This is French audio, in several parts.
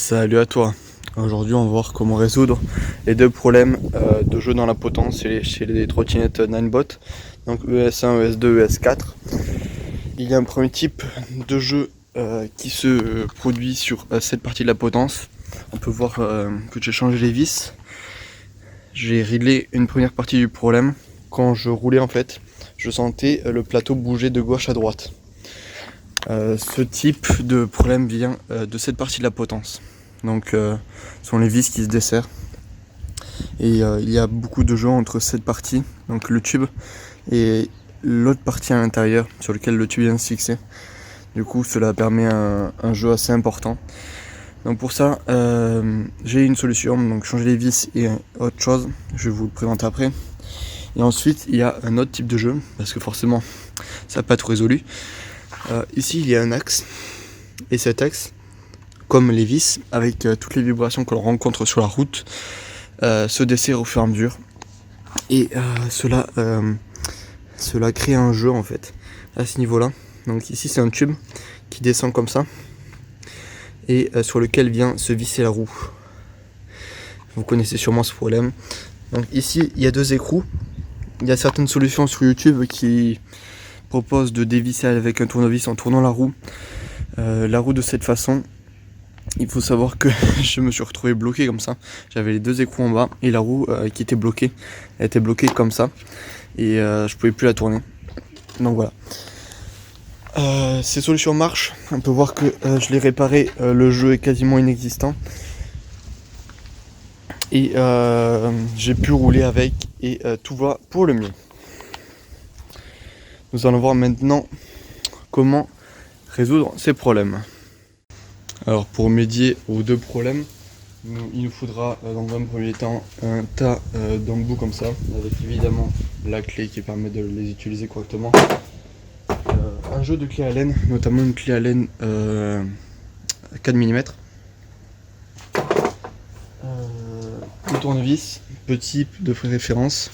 Salut à toi. Aujourd'hui on va voir comment résoudre les deux problèmes de jeu dans la potence chez les trottinettes Ninebot, donc ES1, ES2, ES4. Il y a un premier type de jeu qui se produit sur cette partie de la potence. On peut voir que j'ai changé les vis. J'ai réglé une première partie du problème. Quand je roulais en fait, je sentais le plateau bouger de gauche à droite. Ce type de problème vient de cette partie de la potence. Donc ce sont les vis qui se desserrent. Et il y a beaucoup de jeux entre cette partie, donc le tube, et l'autre partie à l'intérieur sur lequel le tube vient se fixer. Du coup cela permet un jeu assez important. Donc pour ça j'ai une solution, donc changer les vis et autre chose, je vais vous le présenter après. Et ensuite il y a un autre type de jeu, parce que forcément ça n'a pas tout résolu. Ici il y a un axe, et cet axe, comme les vis, avec toutes les vibrations que l'on rencontre sur la route, se desserrent au fur et à mesure. Et cela crée un jeu en fait, à ce niveau-là. Donc ici c'est un tube qui descend comme ça, et sur lequel vient se visser la roue. Vous connaissez sûrement ce problème. Donc ici il y a deux écrous. Il y a certaines solutions sur YouTube qui proposent de dévisser avec un tournevis en tournant la roue de cette façon. Il faut savoir que je me suis retrouvé bloqué comme ça. J'avais les deux écrous en bas et la roue qui était bloquée. Elle était bloquée comme ça et je pouvais plus la tourner. Donc voilà. Ces solutions marchent. On peut voir que je l'ai réparé. Le jeu est quasiment inexistant. Et j'ai pu rouler avec et tout va pour le mieux. Nous allons voir maintenant comment résoudre ces problèmes. Alors pour remédier aux deux problèmes, il nous faudra dans un premier temps un tas d'embouts comme ça, avec évidemment la clé qui permet de les utiliser correctement. Un jeu de clé à laine, notamment une clé à laine 4 mm. Un tournevis, petit de référence.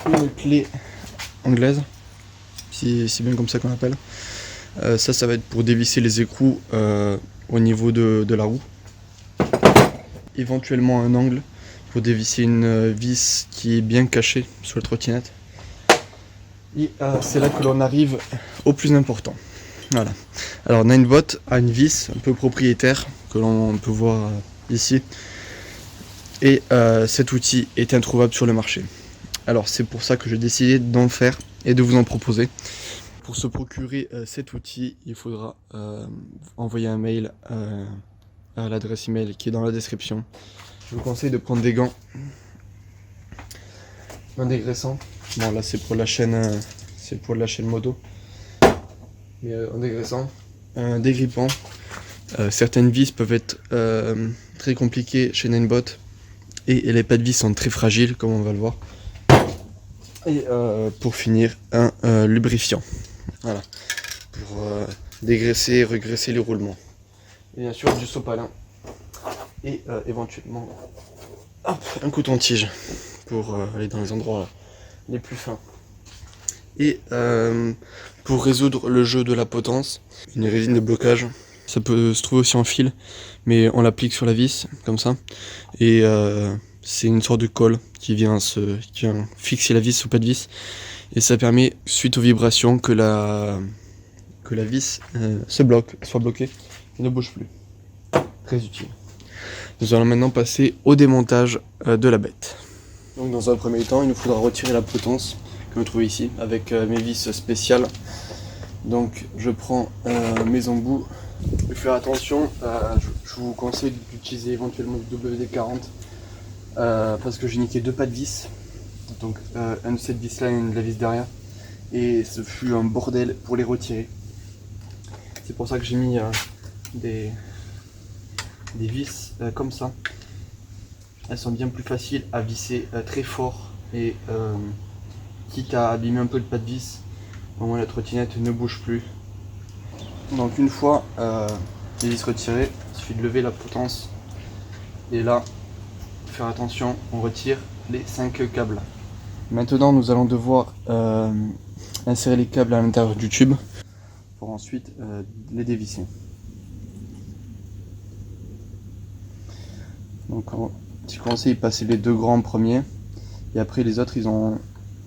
Une clé anglaise, c'est bien comme ça qu'on appelle. Ça va être pour dévisser les écrous au niveau de la roue. Éventuellement un angle pour dévisser une vis qui est bien cachée sur la trottinette. Et c'est là que l'on arrive au plus important. Voilà. Alors Ninebot a une vis un peu propriétaire que l'on peut voir ici. Et cet outil est introuvable sur le marché. Alors c'est pour ça que j'ai décidé d'en faire et de vous en proposer. Pour se procurer cet outil, il faudra envoyer un mail à l'adresse email qui est dans la description. Je vous conseille de prendre des gants, un dégraissant. Bon là c'est pour la chaîne moto, mais un dégraissant, un dégrippant. Certaines vis peuvent être très compliquées chez Ninebot et les pas de vis sont très fragiles comme on va le voir. Et pour finir un lubrifiant. Voilà, pour dégraisser et regraisser les roulements. Et bien sûr du sopalin. Et éventuellement un coton-tige pour aller dans les endroits les plus fins. Et pour résoudre le jeu de la potence, une résine de blocage. Ça peut se trouver aussi en fil, mais on l'applique sur la vis, comme ça. Et c'est une sorte de colle qui vient fixer la vis au pas de vis. Et ça permet, suite aux vibrations, que la vis soit bloquée et ne bouge plus. Très utile. Nous allons maintenant passer au démontage de la bête. Donc dans un premier temps, il nous faudra retirer la potence que vous trouvez ici avec mes vis spéciales. Donc je prends mes embouts. Il faut faire attention, je vous conseille d'utiliser éventuellement du WD-40 parce que j'ai niqué deux pas de vis. Donc un de cette vis là et une de la vis derrière. Et ce fut un bordel pour les retirer. C'est pour ça que j'ai mis des vis comme ça. Elles sont bien plus faciles à visser très fort et quitte à abîmer un peu le pas de vis, au moins la trottinette ne bouge plus. Donc une fois les vis retirées, il suffit de lever la potence et là, faire attention, on retire les 5 câbles. Maintenant nous allons devoir insérer les câbles à l'intérieur du tube pour ensuite les dévisser. Donc je conseille de passer les 2 grands en premier. Et après les autres, ils ont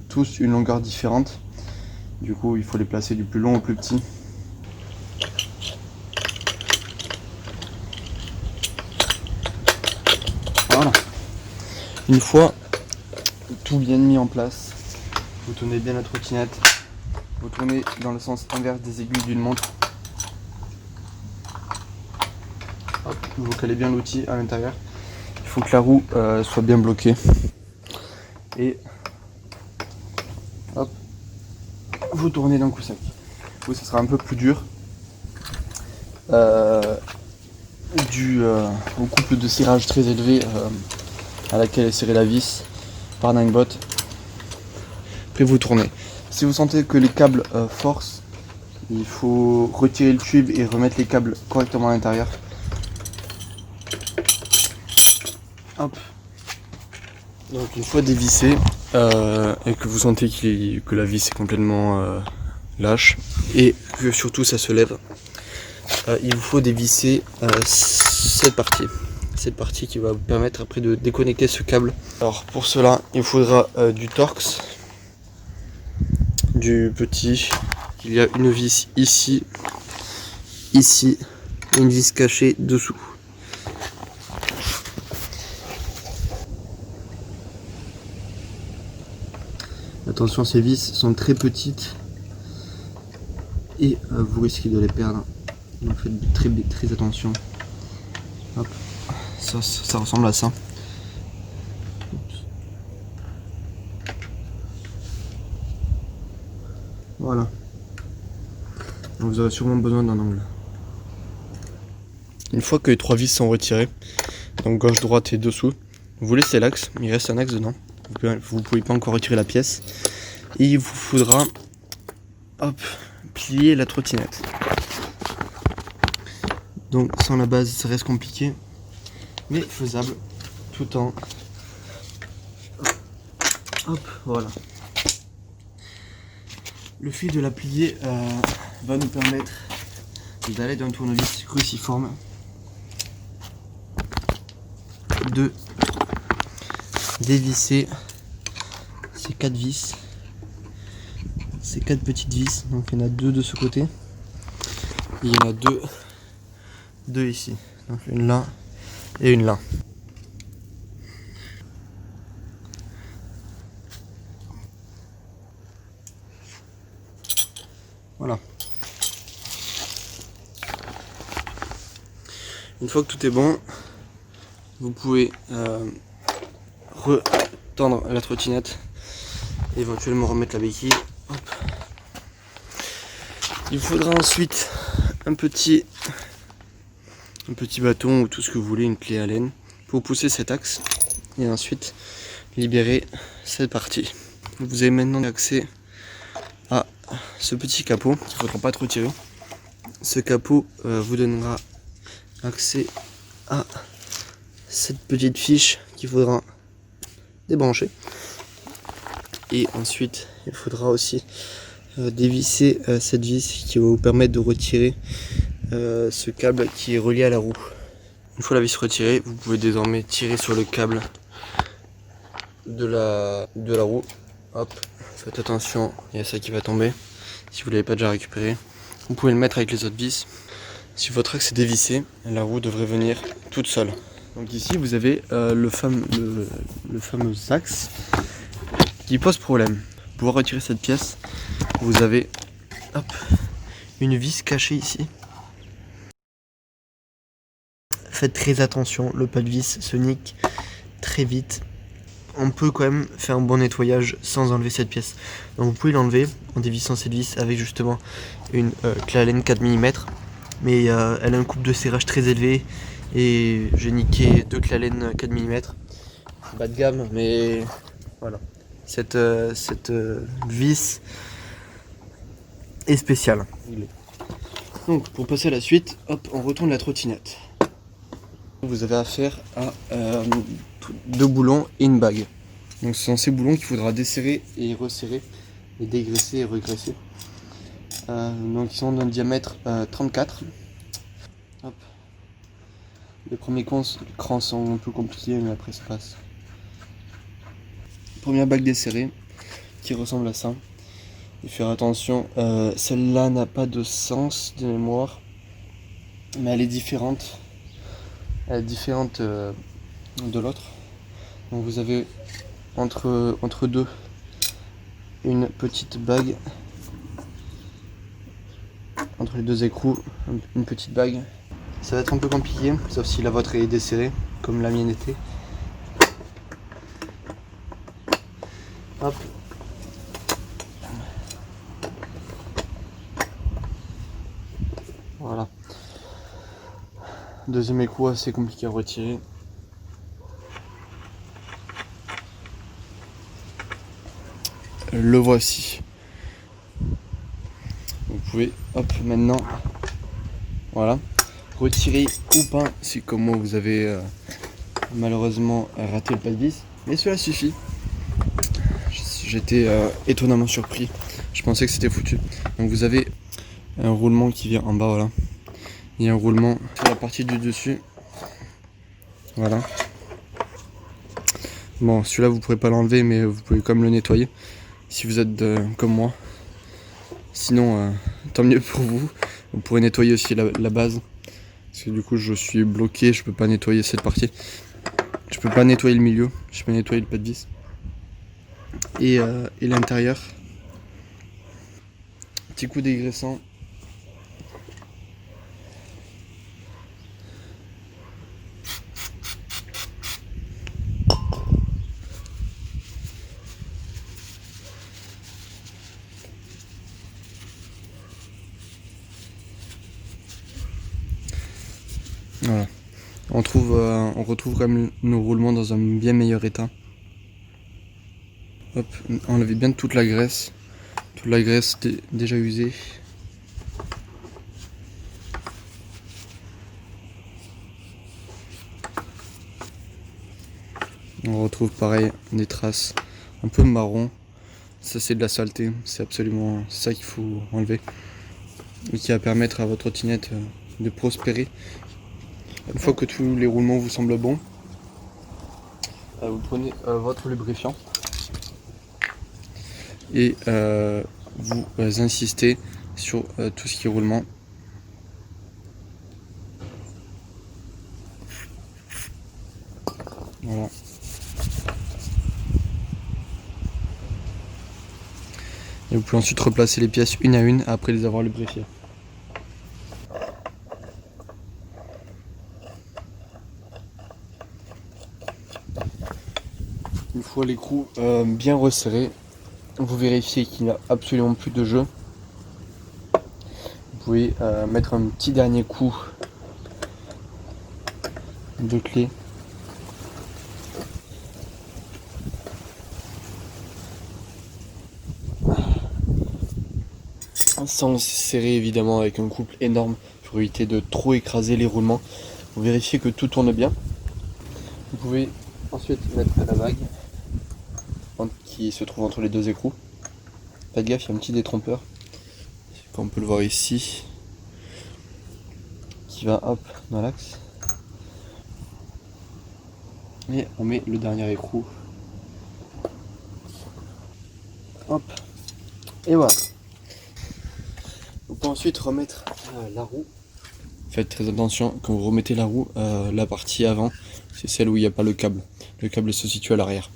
tous une longueur différente. Du coup, il faut les placer du plus long au plus petit. Voilà. Une fois tout bien mis en place, vous tournez bien la trottinette. Vous tournez dans le sens inverse des aiguilles d'une montre. Hop, vous calez bien l'outil à l'intérieur. Il faut que la roue soit bien bloquée. Et hop, vous tournez d'un coup sec. Oui, ça sera un peu plus dur dû au couple de cirage très élevé à laquelle est serrée la vis par Ninebot. Après vous tournez. Si vous sentez que les câbles forcent, il faut retirer le tube et remettre les câbles correctement à l'intérieur. Hop. Donc une fois dévissé et que vous sentez que la vis est complètement lâche et que surtout ça se lève, il vous faut dévisser cette partie qui va vous permettre après de déconnecter ce câble. Alors pour cela il vous faudra du Torx, du petit. Il y a une vis ici, ici et une vis cachée dessous. Attention, ces vis sont très petites et vous risquez de les perdre. Donc faites très attention. Hop. Ça ressemble à ça. Voilà. Donc vous aurez sûrement besoin d'un angle. Une fois que les 3 vis sont retirées, donc gauche, droite et dessous, vous laissez l'axe, il reste un axe dedans. Vous ne pouvez pas encore retirer la pièce. Et il vous faudra plier la trottinette. Donc sans la base ça reste compliqué, mais faisable tout en... Voilà. Le fait de la plier va nous permettre d'aller d'un tournevis cruciforme de dévisser ces 4 vis, ces 4 petites vis. Donc il y en a 2 de ce côté et il y en a 2 ici. Donc une là et une là. Voilà. Une fois que tout est bon, vous pouvez retendre la trottinette et éventuellement remettre la béquille. Hop. Il faudra ensuite un petit bâton ou tout ce que vous voulez, une clé Allen pour pousser cet axe et ensuite libérer cette partie. Vous avez maintenant accès à ce petit capot qu'il ne faudra pas trop tirer. Ce capot vous donnera accès à cette petite fiche qu'il faudra débrancher. Et ensuite, il faudra aussi dévisser cette vis qui va vous permettre de retirer ce câble qui est relié à la roue. Une fois la vis retirée, vous pouvez désormais tirer sur le câble de la roue. Hop, faites attention, il y a ça qui va tomber. Si vous ne l'avez pas déjà récupéré, vous pouvez le mettre avec les autres vis. Si votre axe est dévissé, la roue devrait venir toute seule. Donc ici vous avez le fameux axe qui pose problème. Pour pouvoir retirer cette pièce, vous avez une vis cachée ici. Faites très attention, le pas de vis se nique très vite. On peut quand même faire un bon nettoyage sans enlever cette pièce. Donc vous pouvez l'enlever en dévissant cette vis avec justement une clé Allen 4 mm. Mais elle a un couple de serrage très élevé et j'ai niqué 2 clés Allen 4 mm. Bas de gamme, mais voilà. Cette vis est spéciale. Donc pour passer à la suite, on retourne la trottinette. Vous avez affaire à 2 boulons et une bague. Donc ce sont ces boulons qu'il faudra desserrer et resserrer et dégraisser et regresser. Donc ils sont d'un diamètre 34. Hop. Les premiers crans sont un peu compliqués, mais après ça passe. Première bague desserrée qui ressemble à ça. Et faire attention, celle-là n'a pas de sens de mémoire, mais elle est différente. Elle est différente de l'autre. Donc vous avez entre deux une petite bague. Entre les deux écrous, une petite bague. Ça va être un peu compliqué, sauf si la vôtre est desserrée, comme la mienne était. Hop. Voilà. Deuxième écrou assez compliqué à retirer. Le voici. Vous pouvez, hop, maintenant, voilà, retirer ou pas si comme moi vous avez malheureusement raté le pas de vis, mais cela suffit. J'étais étonnamment surpris, je pensais que c'était foutu. Donc vous avez un roulement qui vient en bas, voilà. Il y a un roulement sur la partie du dessus, voilà. Bon, celui-là vous pourrez pas l'enlever, mais vous pouvez quand même le nettoyer si vous êtes comme moi. Sinon, tant mieux pour vous. Vous pourrez nettoyer aussi la base. Parce que du coup, je suis bloqué, je peux pas nettoyer cette partie. Je peux pas nettoyer le milieu, je peux nettoyer le pas de vis. Et l'intérieur. Petit coup dégraissant. Voilà. On retrouve quand même nos roulements dans un bien meilleur état. Hop, enlevez bien toute la graisse déjà usée. On retrouve pareil des traces un peu marron. Ça c'est de la saleté, c'est absolument ça qu'il faut enlever. Et qui va permettre à votre trottinette de prospérer. Une fois que tous les roulements vous semblent bons, vous prenez votre lubrifiant et vous insistez sur tout ce qui est roulement. Voilà. Et vous pouvez ensuite replacer les pièces une à une après les avoir lubrifiées. Une fois l'écrou bien resserré, vous vérifiez qu'il n'y a absolument plus de jeu. Vous pouvez mettre un petit dernier coup de clé. Sans serrer évidemment avec un couple énorme pour éviter de trop écraser les roulements. Vous vérifiez que tout tourne bien. Vous pouvez ensuite mettre la bague qui se trouve entre les deux écrous. Faites gaffe, il y a un petit détrompeur, comme on peut le voir ici, qui va hop dans l'axe. Et on met le dernier écrou. Hop. Et voilà. On peut ensuite remettre la roue. Faites très attention quand vous remettez la roue, la partie avant, c'est celle où il n'y a pas le câble. Le câble se situe à l'arrière.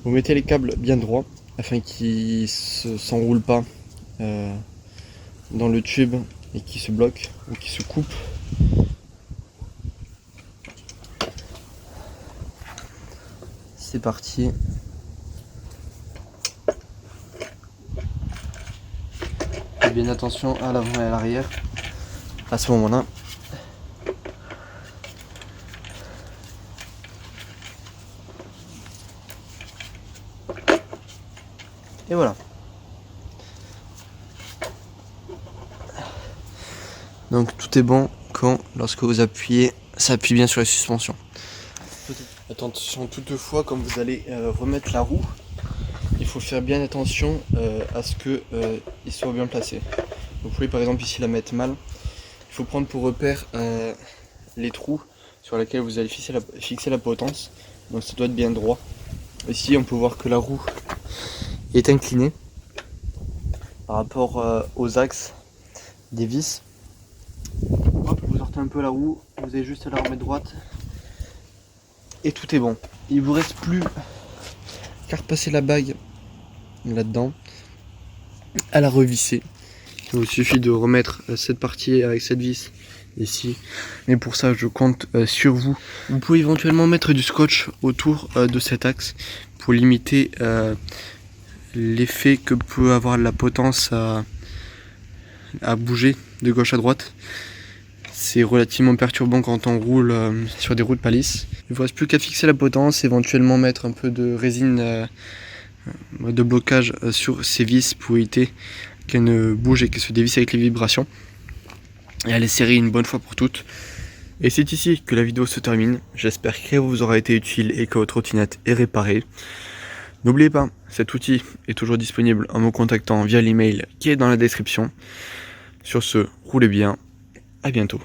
Vous mettez les câbles bien droits afin qu'ils ne s'enroulent pas dans le tube et qu'ils se bloquent ou qu'ils se coupent. C'est parti. Faites bien attention à l'avant et à l'arrière à ce moment-là. Et voilà. Donc tout est bon lorsque vous appuyez, ça appuie bien sur la suspension. Attention toutefois, quand vous allez remettre la roue, il faut faire bien attention à ce qu'il soit bien placé. Vous pouvez par exemple ici la mettre mal. Il faut prendre pour repère les trous sur laquelle vous allez fixer la potence. Donc ça doit être bien droit. Ici on peut voir que la roue est inclinée par rapport aux axes des vis. Hop, vous sortez un peu la roue, vous avez juste à la remettre droite et tout est bon. Il vous reste plus qu'à repasser la bague là-dedans, à la revisser. Il vous suffit de remettre cette partie avec cette vis ici, mais pour ça je compte sur vous. Vous pouvez éventuellement mettre du scotch autour de cet axe pour limiter l'effet que peut avoir la potence à bouger de gauche à droite. C'est relativement perturbant quand on roule sur des routes pas lisses. Il ne vous reste plus qu'à fixer la potence, éventuellement mettre un peu de résine de blocage sur ces vis pour éviter qu'elles ne bougent et qu'elles se dévissent avec les vibrations. Et à les serrer une bonne fois pour toutes. Et c'est ici que la vidéo se termine. J'espère qu'elle vous aura été utile et que votre trottinette est réparée. N'oubliez pas, cet outil est toujours disponible en me contactant via l'email qui est dans la description. Sur ce, roulez bien, à bientôt.